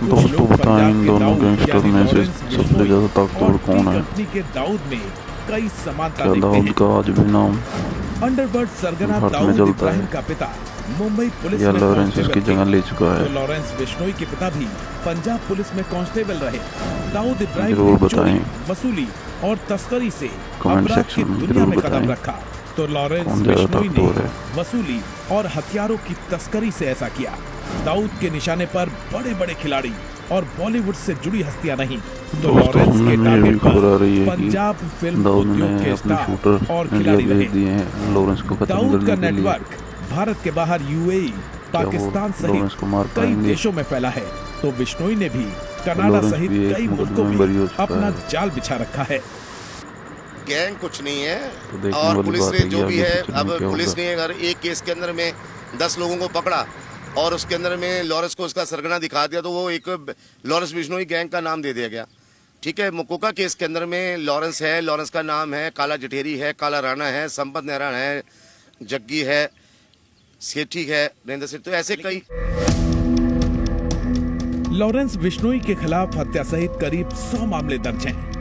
कुछ दोस्तों लोग बताएं इन पंजाब के दोनों दाऊद गैंगस्टर यानी में से लॉरेंस सबसे बिश्नोई ज्यादा ताकतवर और कौन है? कंपनी के दाऊद में कई समानता क्या देखते दाऊद हैं। का आज भी नाम अंडरवर्ल्ड सरगना भारत में दाऊद चलता इब्राहिम है का पिता मुंबई पुलिस या में लॉरेंस कांस्टेबल उसकी थे, जगह ले चुका तो है? लॉरेंस बिश्नोई के पिता भी पंजाब पुलिस में कांस्टेबल रहे। दाऊद इब्राहिम जरूर ने चोरी, बताएं, वसूली और तस्करी से कमेंट अपराध की सेक्शन में दुनिया में जरूर कदम बताएं रखा, तो लॉरेंस कौन ज्यादा बिश्नोई ने ताकतवर है। वसूली और हथियारों की तस्करी से ऐसा किया। दाऊद के निशाने पर बड़े बड़े खिलाड़ी और बॉलीवुड से जुड़ी हस्तियां नहीं, तो दोस्तों लॉरेंस के हमने ये टारगेट भी खबर आ पर रही है कि पंजाब फिल्म दाऊद उद्योग ने के अपने स्टार शूटर और इंडिया खिलाड़ी भेज रहे। दिए हैं लॉरेंस को खत्म दाऊद का करने के लिए। नेटवर्क भारत के बाहर यूएई, क्या वो पाकिस्तान लॉरेंस सहित को मार कई पाएंगे? देशों में फैला है, तो बिश्नोई ने भी कनाडा लॉरेंस सहित भी एक कई मुकदमे मुल्कों में बरी हो में चुका अपना है। जाल बिछा रखा है। गैंग कुछ नहीं है तो देखने और वाली पुलिस बात ने है कि जो भी आगे है, फ्यूचर में अब क्या पुलिस होगा। ने अगर एक केस के अंदर में 10 लोगों को पकड़ा और उसके अंदर में लॉरेंस को उसका सरगना दिखा दिया, तो वो एक लॉरेंस बिश्नोई गैंग का नाम दे दिया गया। ठीक है, मुकोका केस के अंदर में लॉरेंस है, लॉरेंस का नाम है, काला जठेरी है, काला राणा है, संपत नेहरा है, जग्गी है, सेठी है, नरेंद्र सेठ, तो ऐसे कई। लॉरेंस बिश्नोई के खिलाफ हत्या सहित करीब 100 मामले दर्ज हैं।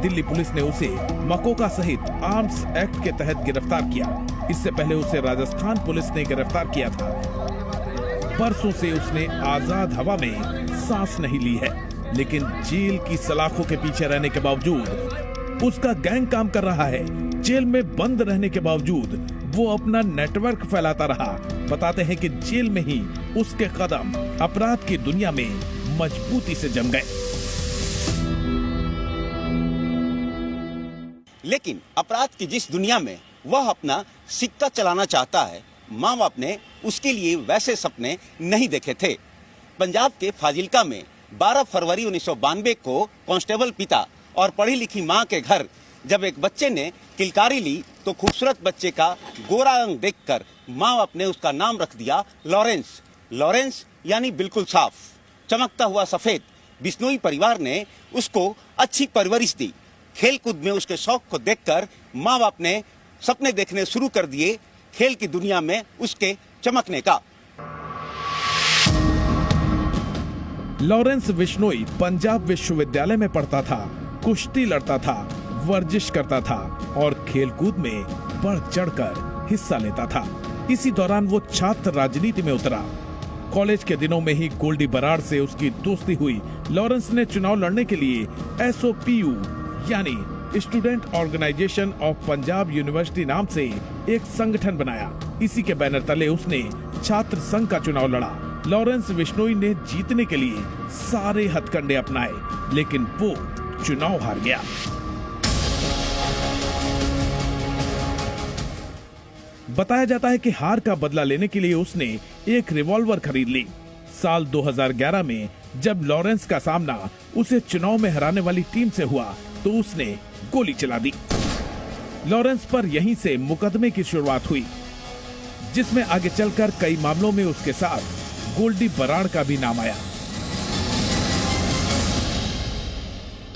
दिल्ली पुलिस ने उसे मकोका सहित आर्म्स एक्ट के तहत गिरफ्तार किया। इससे पहले उसे राजस्थान पुलिस ने गिरफ्तार किया था। बरसों से उसने आजाद हवा में सांस नहीं ली है, लेकिन जेल की सलाखों के पीछे रहने के बावजूद उसका गैंग काम कर रहा है। जेल में बंद रहने के बावजूद वो अपना नेटवर्क फैलाता रहा। बताते हैं कि जेल में ही उसके कदम अपराध की दुनिया में मजबूती से जम गए। लेकिन अपराध की जिस दुनिया में वह अपना सिक्का चलाना चाहता है, माँ बाप ने उसके लिए वैसे सपने नहीं देखे थे। पंजाब के फाजिल्का में 12 फरवरी 1992 को कांस्टेबल पिता और पढ़ी लिखी माँ के घर जब एक बच्चे ने किलकारी ली, तो खूबसूरत बच्चे का गोरा अंग देखकर माँ बाप ने उसका नाम रख दिया लॉरेंस। लॉरेंस यानी बिल्कुल साफ, चमकता हुआ सफेद। बिश्नोई परिवार ने उसको अच्छी परवरिश दी। खेल कूद में उसके शौक को देखकर माँ बाप ने सपने देखने शुरू कर दिए खेल की दुनिया में उसके चमकने का। लॉरेंस बिश्नोई पंजाब विश्वविद्यालय में पढ़ता था, कुश्ती लड़ता था, वर्जिश करता था और खेलकूद में बढ़ चढ़कर हिस्सा लेता था। इसी दौरान वो छात्र राजनीति में उतरा। कॉलेज के दिनों में ही गोल्डी बराड़ से उसकी दोस्ती हुई। लॉरेंस ने चुनाव लड़ने के लिए एसओपीयू यानी Student Organisation of Punjab University नाम से एक संगठन बनाया। इसी के बैनर तले उसने छात्र संघ का चुनाव लड़ा। लॉरेंस बिश्नोई ने जीतने के लिए सारे हथकंडे अपनाए, लेकिन वो चुनाव हार गया। बताया जाता है कि हार का बदला लेने के लिए उसने एक रिवॉल्वर खरीद ली। साल 2011 में जब लॉरेंस का सामना उसे चुनाव में हराने वाली टीम से हुआ, तो उसने गोली चला दी। लॉरेंस पर यहीं से मुकदमे की शुरुआत हुई, जिसमें आगे चलकर कई मामलों में उसके साथ गोल्डी बराड़ का भी नाम आया।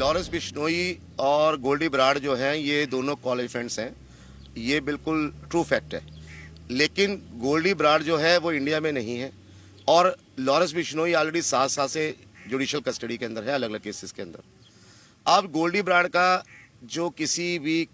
लॉरेंस बिश्नोई और गोल्डी बराड़ जो हैं, ये दोनों कॉलेज फ्रेंड्स हैं। ये बिल्कुल ट्रू फैक्ट है। लेकिन गोल्डी बराड़ जो है वो इंडिया में नहीं है और लॉरेंस बिश्नोई ऑलरेडी 7 साल से जुडिशियल कस्टडी के अंदर है, अलग अलग केसेस के अंदर। अब गोल्डी बराड़ का जो किसी भी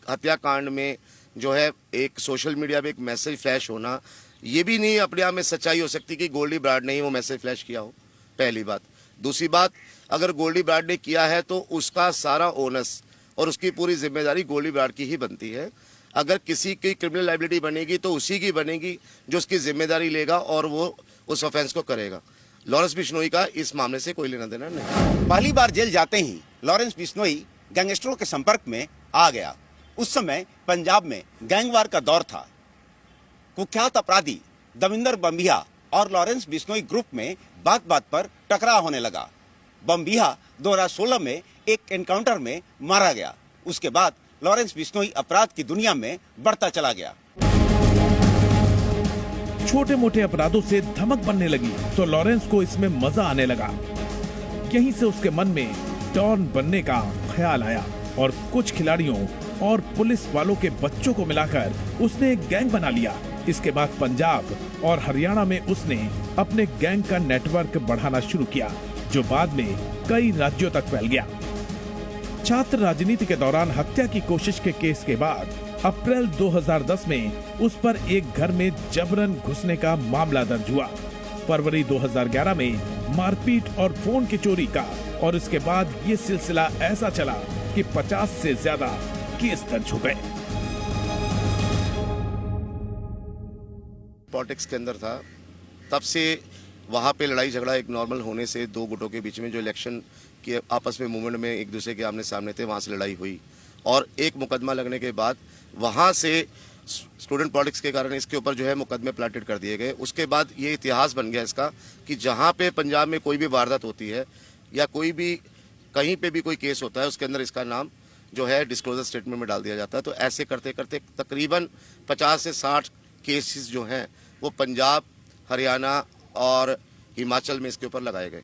हत्याकांड में जो है एक सोशल मीडिया पे एक मैसेज फ्लैश होना, ये भी नहीं अपने आप में सच्चाई हो सकती कि गोल्डी बराड़ ने ही वो मैसेज फ्लैश किया हो, पहली बात। दूसरी बात, अगर गोल्डी बराड़ ने किया है तो उसका सारा ओनस और उसकी पूरी जिम्मेदारी गोल्डी बराड़ की ही बनती है। अगर किसी की क्रिमिनल लायबिलिटी बनेगी तो उसी की बनेगी जो उसकी जिम्मेदारी लेगा और वो उस ऑफेंस को करेगा। लॉरेंस बिश्नोई का इस मामले से कोई लेना देना नहीं। पहली बार जेल जाते ही लॉरेंस बिश्नोई गैंगस्टरों के संपर्क में आ गया। उस समय पंजाब में गैंगवार का दौर था। कुख्यात अपराधी दविंदर बम्बिया और लॉरेंस बिश्नोई ग्रुप में बात बात पर टकराव होने लगा। बम्बिया 2016 में एक एनकाउंटर में मारा गया। उसके बाद लॉरेंस बिश्नोई अपराध की दुनिया में बढ़ता चला गया। छोटे मोटे अपराधों से धमक बनने लगी तो लॉरेंस को इसमें मजा आने लगा। यहीं से उसके मन में डॉन बनने का ख्याल आया और कुछ खिलाड़ियों और पुलिस वालों के बच्चों को मिलाकर उसने एक गैंग बना लिया। इसके बाद पंजाब और हरियाणा में उसने अपने गैंग का नेटवर्क बढ़ाना शुरू किया, जो बाद में कई राज्यों तक फैल गया। छात्र राजनीति के दौरान हत्या की कोशिश के केस के बाद अप्रैल 2010 में उस पर एक घर में जबरन घुसने का मामला दर्ज हुआ। फरवरी 2011 में मारपीट और फोन की चोरी का, और इसके बाद ये सिलसिला ऐसा चला कि 50 से ज्यादा केस दर्ज हो गए। पॉलिटिक्स के अंदर था, तब से वहाँ पे लड़ाई झगड़ा एक नॉर्मल होने से दो गुटों के बीच में जो इलेक्शन के आपस में मूवमेंट में एक दूसरे के आमने सामने थे, वहाँ से लड़ाई हुई और एक मुकदमा लगने के बाद वहाँ से स्टूडेंट पॉलिटिक्स के कारण इसके ऊपर जो है मुकदमे प्लाटेड कर दिए गए। उसके बाद ये इतिहास बन गया इसका कि जहाँ पे पंजाब में कोई भी वारदात होती है या कोई भी कहीं पे भी कोई केस होता है, उसके अंदर इसका नाम जो है डिस्क्लोजर स्टेटमेंट में डाल दिया जाता है। तो ऐसे करते करते तकरीबन 50 से 60 केसेस जो हैं वो पंजाब, हरियाणा और हिमाचल में इसके ऊपर लगाए गए।